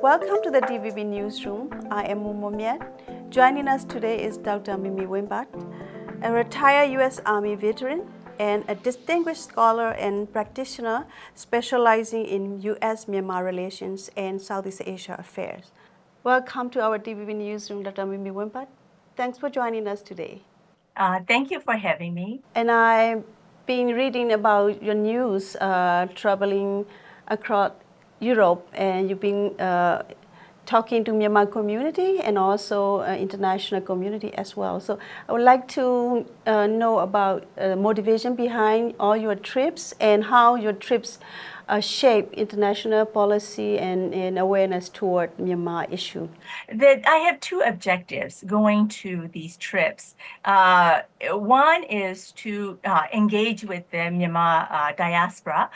Welcome to the DVB Newsroom. I am Myat. Joining us today is Dr. Miemie Winn Byrd, a retired U.S. Army veteran and a distinguished scholar and practitioner specializing in U.S. Myanmar relations and Southeast Asia affairs. Welcome to our DVB Newsroom, Dr. Miemie Winn Byrd. Thanks for joining us today. Thank you for having me. And I've been reading about your news traveling across Europe, and you've been talking to Myanmar community and also international community as well. So I would like to know about motivation behind all your trips and how your trips shape international policy and awareness toward Myanmar issue. I have two objectives going to these trips. One is to engage with the Myanmar diaspora,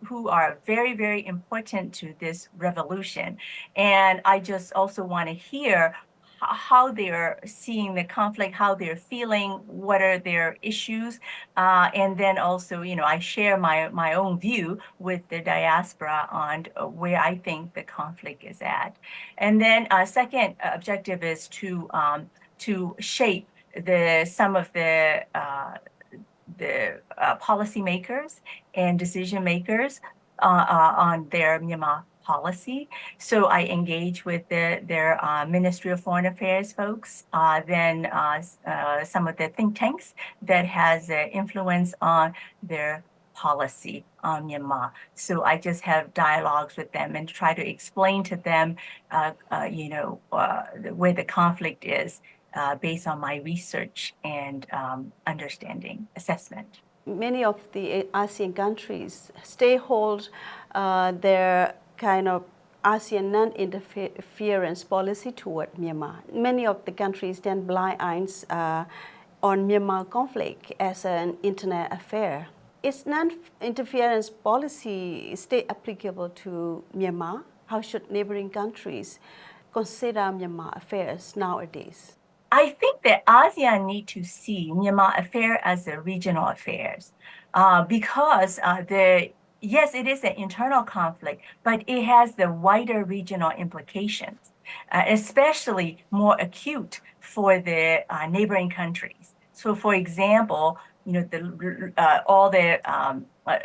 who are very, very important to this revolution. And I just also want to hear how they're seeing the conflict, how they're feeling, what are their issues, and then also, I share my own view with the diaspora on where I think the conflict is at. And then second objective is to shape some of the policymakers and decision makers on their Myanmar policy. So I engage with their Ministry of Foreign Affairs folks, then some of the think tanks that has influence on their policy on Myanmar. So I just have dialogues with them and try to explain to them, where the conflict is based on my research and understanding, assessment. Many of the ASEAN countries hold their kind of ASEAN non-interference policy toward Myanmar. Many of the countries turn blind eyes on Myanmar conflict as an internal affair. Is non-interference policy still applicable to Myanmar? How should neighboring countries consider Myanmar affairs nowadays? I think that ASEAN need to see Myanmar affair as a regional affairs because yes, it is an internal conflict, but it has the wider regional implications, especially more acute for the neighboring countries. So, for example, all the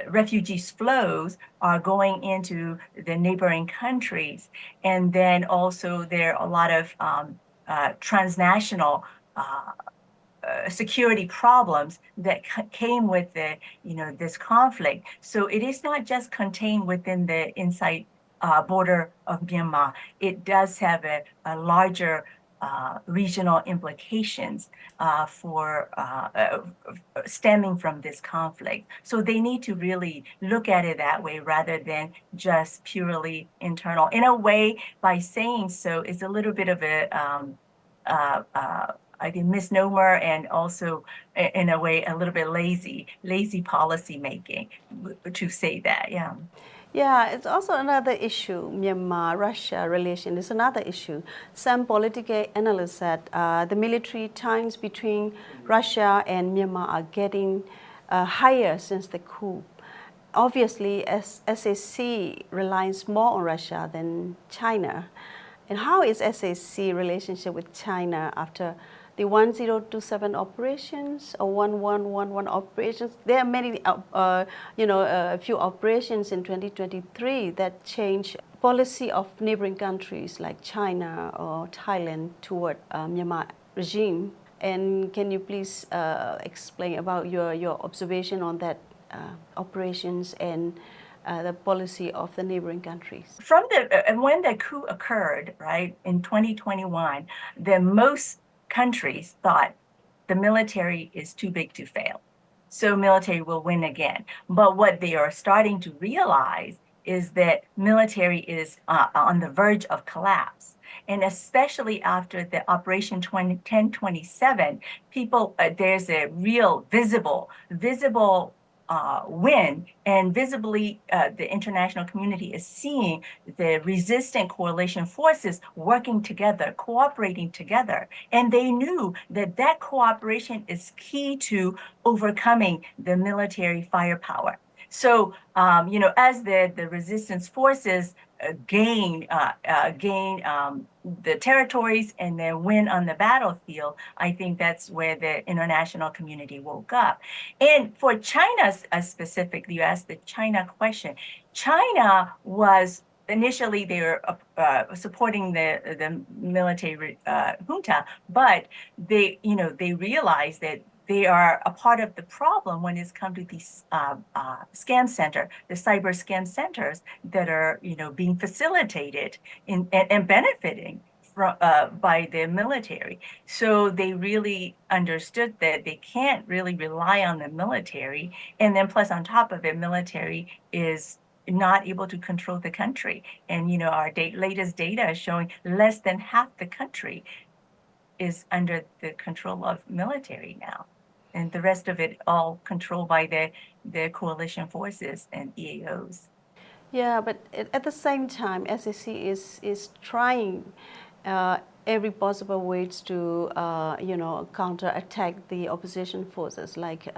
refugees flows are going into the neighboring countries, and then also there are a lot of transnational security problems that came with this conflict. So it is not just contained within the inside border of Myanmar. It does have a larger regional implications for stemming from this conflict. So they need to really look at it that way rather than just purely internal. In a way, by saying so, it's a little bit of a I think misnomer, and also in a way a little bit lazy policy making to say that. Yeah, it's also another issue. Myanmar-Russia relation is another issue. Some political analysts said the military ties between Russia and Myanmar are getting higher since the coup. Obviously, SAC relies more on Russia than China. And how is SAC relationship with China after the 1027 operations or 1111 operations? There are many, a few operations in 2023 that change policy of neighboring countries like China or Thailand toward Myanmar regime. And can you please explain about your observation on that operations and the policy of the neighboring countries? From when the coup occurred, right, in 2021, most countries thought the military is too big to fail, so military will win again. But what they are starting to realize is that military is on the verge of collapse. And especially after the Operation 1027, there's a real visible win, and visibly the international community is seeing the resistant coalition forces working together, cooperating together, and they knew that that cooperation is key to overcoming the military firepower. So, as the resistance forces gain the territories and then win on the battlefield, I think that's where the international community woke up. And for China specifically, you asked the China question. China was initially they were supporting the military junta, but they realized that they are a part of the problem when it's come to these scam center, the cyber scam centers that are being facilitated and benefiting from by the military. So they really understood that they can't really rely on the military, and then plus on top of it, military is not able to control the country. And our latest data is showing less than half the country is under the control of military now, and the rest of it all controlled by the coalition forces and EAOs. Yeah, but at the same time, SAC is trying every possible ways to counterattack the opposition forces. Like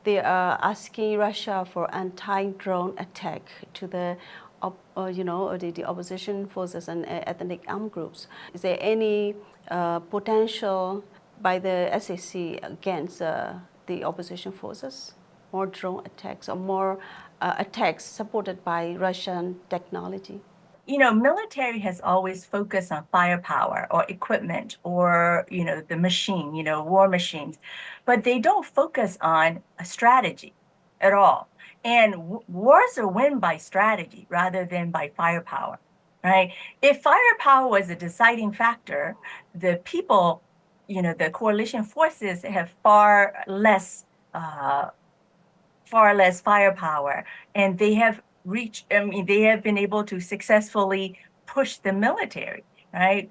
they are asking Russia for anti-drone attack to the the opposition forces and ethnic armed groups. Is there any potential by the SAC against the opposition forces? More drone attacks or more attacks supported by Russian technology? Military has always focused on firepower or equipment or, the machine, war machines, but they don't focus on a strategy at all. And wars are won by strategy rather than by firepower, right? If firepower was a deciding factor, the people, the coalition forces have far less firepower, and they have they have been able to successfully push the military, right?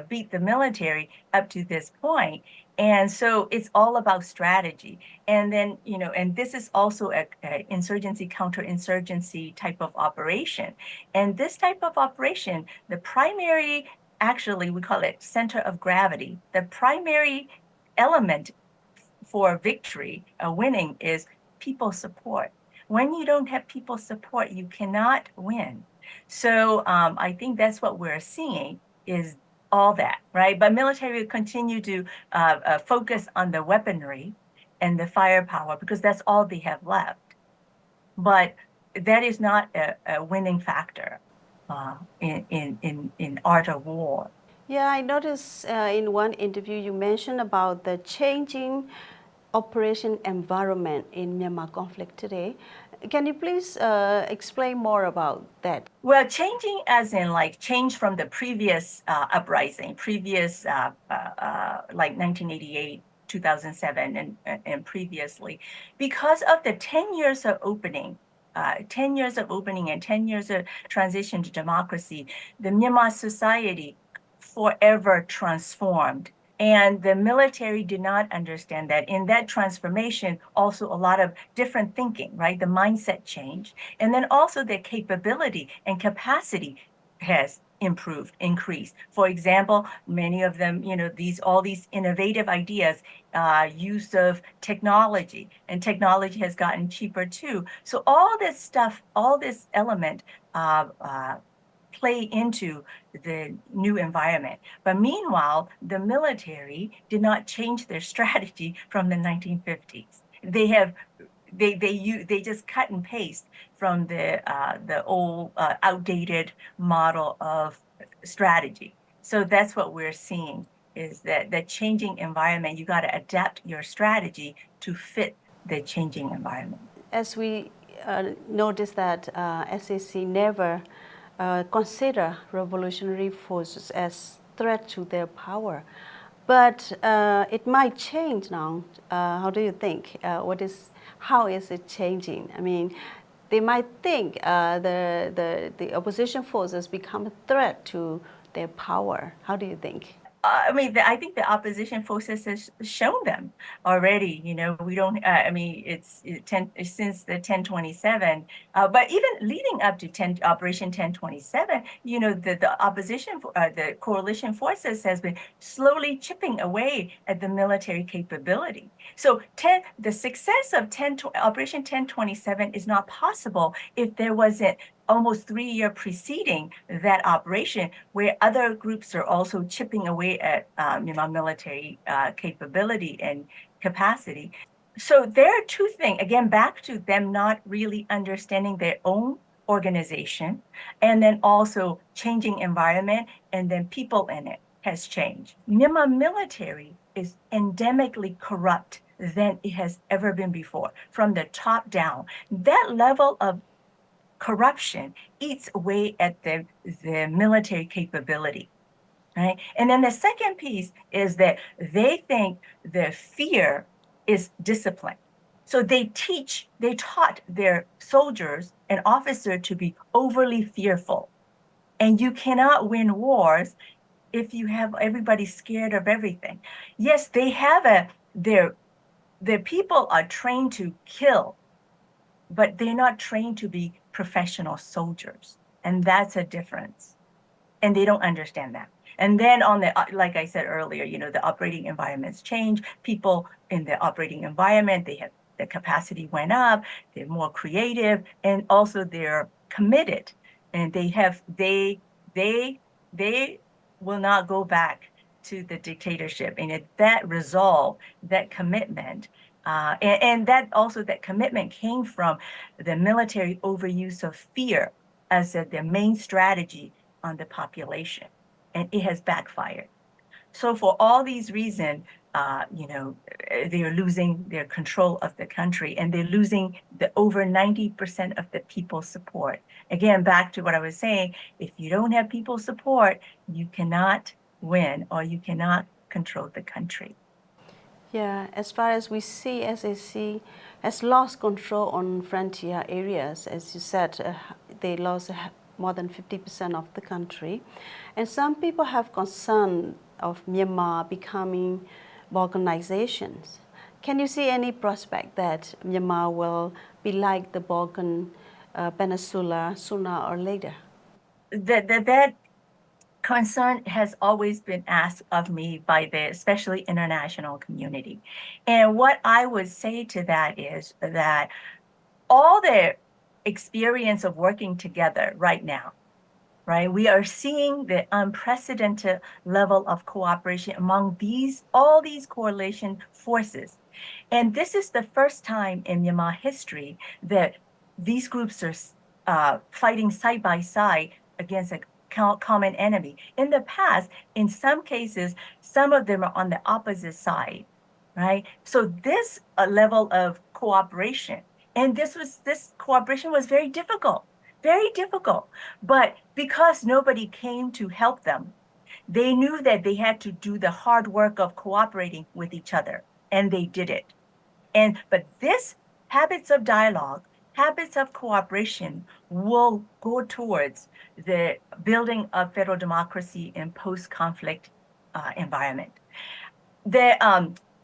Beat the military up to this point. And so it's all about strategy. And then, and this is also a insurgency, counterinsurgency type of operation. And this type of operation, the primary, actually, we call it center of gravity. The primary element for victory, winning, is people support. When you don't have people support, you cannot win. So I think that's what we're seeing is all that, right? But military will continue to focus on the weaponry and the firepower because that's all they have left. But that is not a winning factor in art of war. Yeah, I noticed in one interview you mentioned about the changing operation environment in Myanmar conflict today. Can you please explain more about that? Well, changing as in like change from the previous uprising, previous like 1988, 2007, and previously, because of the 10 years of opening, 10 years of opening and 10 years of transition to democracy, the Myanmar society forever transformed. And the military did not understand that. In that transformation, also a lot of different thinking, right? The mindset change. And then also their capability and capacity has improved, increased. For example, many of them, all these innovative ideas, use of technology, and technology has gotten cheaper too. So all this stuff, all this element play into the new environment. But meanwhile, the military did not change their strategy from the 1950s. They just cut and paste from the old outdated model of strategy. So that's what we're seeing is that the changing environment, you got to adapt your strategy to fit the changing environment. As we notice that SAC never consider revolutionary forces as threat to their power. But it might change now. How do you think? How is it changing? I mean, they might think the opposition forces become a threat to their power. How do you think? I mean, I think the opposition forces has shown them already. We don't. I mean, since the 1027, but even leading up to Operation 1027, the opposition, the coalition forces has been slowly chipping away at the military capability. So the success of Operation 1027 is not possible if there wasn't almost 3 year preceding that operation where other groups are also chipping away at military capability and capacity. So there are two things, again, back to them not really understanding their own organization, and then also changing environment, and then people in it has changed. Myanmar military is endemically corrupt than it has ever been before, from the top down. That level of corruption eats away at the military capability, right? And then the second piece is that they think the fear is discipline. So they taught their soldiers and officers to be overly fearful. And you cannot win wars if you have everybody scared of everything. Yes, they have their people are trained to kill, but they're not trained to be professional soldiers. And that's a difference. And they don't understand that. And then like I said earlier, the operating environments change. People in the operating environment, the capacity went up, they're more creative, and also they're committed. And they will not go back to the dictatorship. And that resolve, that commitment, and that commitment came from the military overuse of fear as their main strategy on the population, and it has backfired. So for all these reasons, they are losing their control of the country, and they're losing the over 90% of the people's support. Again, back to what I was saying, if you don't have people's support, you cannot win or you cannot control the country. Yeah, as far as we see, SAC has lost control on frontier areas. As you said, they lost more than 50% of the country. And some people have concern of Myanmar becoming Balkanizations. Can you see any prospect that Myanmar will be like the Balkan Peninsula sooner or later? That concern has always been asked of me by the especially international community. And what I would say to that is that all the experience of working together right now, right? We are seeing the unprecedented level of cooperation among all these coalition forces. And this is the first time in Myanmar history that these groups are fighting side by side against a common enemy. In the past, in some cases, some of them are on the opposite side, right? So this level of cooperation, and this cooperation was very difficult, very difficult. But because nobody came to help them, they knew that they had to do the hard work of cooperating with each other, and they did it. But this habits of dialogue, habits of cooperation will go towards the building of federal democracy in post-conflict environment.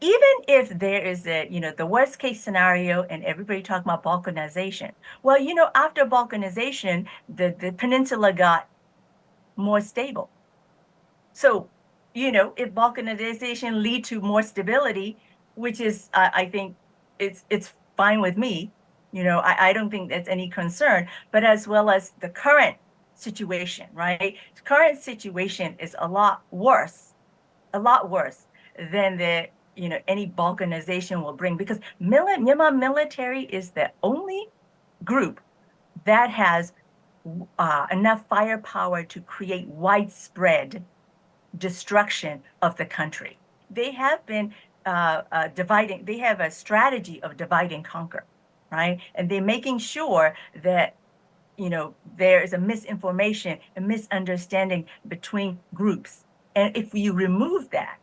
Even if there is the worst case scenario and everybody talking about Balkanization, well, after Balkanization, the peninsula got more stable. So, if Balkanization lead to more stability, which is, I think it's fine with me, I don't think that's any concern, but as well as the current situation, right? The current situation is a lot worse than any Balkanization will bring, because Myanmar military is the only group that has enough firepower to create widespread destruction of the country. They have been dividing. They have a strategy of divide and conquer, right? And they're making sure that there is a misinformation, a misunderstanding between groups. And if you remove that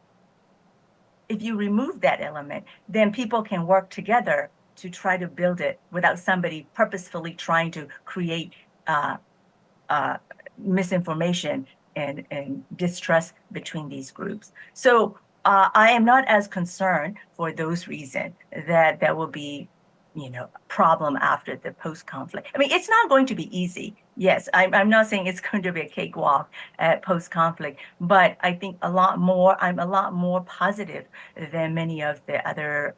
element, then people can work together to try to build it without somebody purposefully trying to create misinformation and distrust between these groups. So I am not as concerned for those reasons that there will be, a problem after the post-conflict. I mean, it's not going to be easy. Yes, I'm not saying it's going to be a cakewalk post-conflict, but I think I'm a lot more positive than many of the other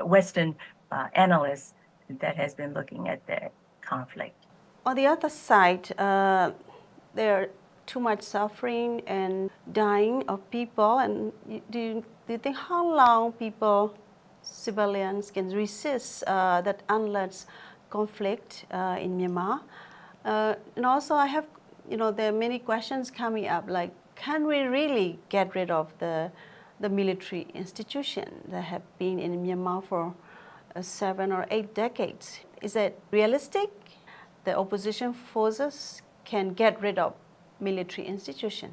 Western analysts that has been looking at the conflict. On the other side, there are too much suffering and dying of people. And do you think how long civilians can resist that endless conflict in Myanmar? And also I have, there are many questions coming up, like, can we really get rid of the military institution that have been in Myanmar for 7 or 8 decades? Is it realistic? The opposition forces can get rid of military institution?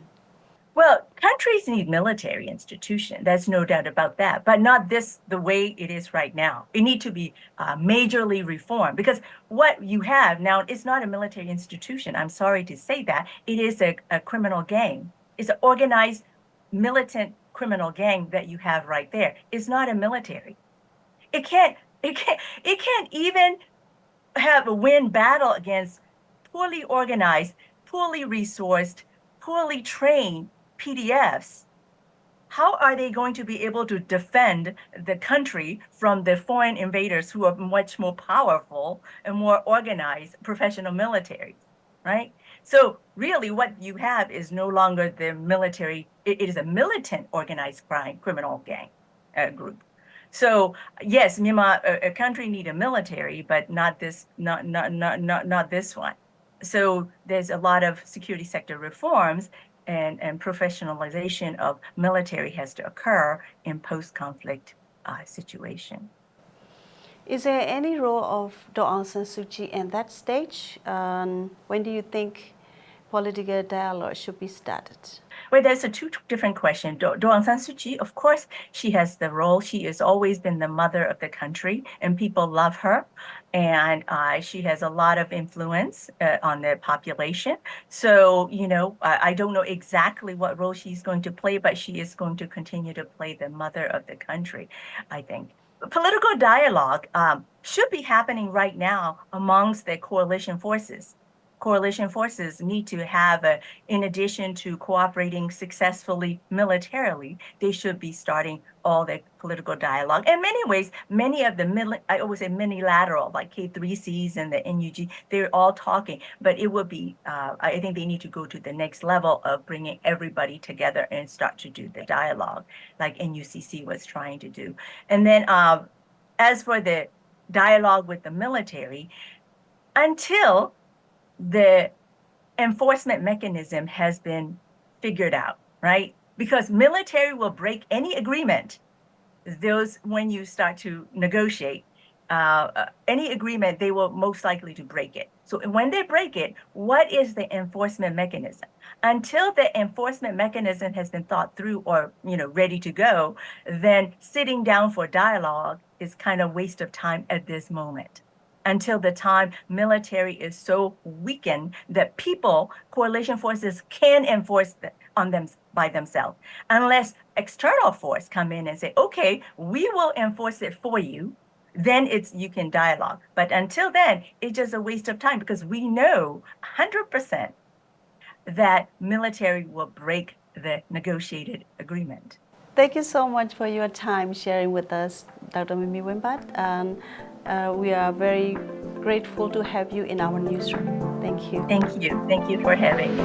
Well, countries need military institution. There's no doubt about that, but not the way it is right now. It needs to be majorly reformed, because what you have now is not a military institution. I'm sorry to say that. It is a criminal gang. It's an organized militant criminal gang that you have right there. It's not a military. It can't even have a win battle against poorly organized, poorly resourced, poorly trained PDFs. How are they going to be able to defend the country from the foreign invaders who are much more powerful and more organized professional militaries, right? So really what you have is no longer the military, it is a militant organized criminal gang group. So yes, Myanmar, a country need a military, but not this one. So there's a lot of security sector reforms and professionalization of military has to occur in post-conflict situation. Is there any role of Aung San Suu Kyi in that stage? When do you think political dialogue should be started? Well, there's two different questions. Aung San Suu Kyi, of course, she has the role. She has always been the mother of the country, and people love her. And she has a lot of influence on the population. So, I don't know exactly what role she's going to play, but she is going to continue to play the mother of the country, I think. Political dialogue should be happening right now amongst the coalition forces. Coalition forces need to have, in addition to cooperating successfully militarily, they should be starting all the political dialogue. In many ways, many of the, I always say minilateral, like K3Cs and the NUG, they're all talking, but it would be, I think they need to go to the next level of bringing everybody together and start to do the dialogue, like NUCC was trying to do. And then as for the dialogue with the military, until the enforcement mechanism has been figured out, right? Because military will break any agreement. When you start to negotiate any agreement, they will most likely to break it. So when they break it, what is the enforcement mechanism? Until the enforcement mechanism has been thought through or ready to go, then sitting down for dialogue is kind of waste of time at this moment. Until the time military is so weakened that coalition forces can enforce on them by themselves. Unless external force come in and say, okay, we will enforce it for you, then you can dialogue. But until then, it's just a waste of time, because we know 100% that military will break the negotiated agreement. Thank you so much for your time sharing with us, Dr. Miemie Winn Byrd. And we are very grateful to have you in our newsroom. Thank you. Thank you. Thank you for having me.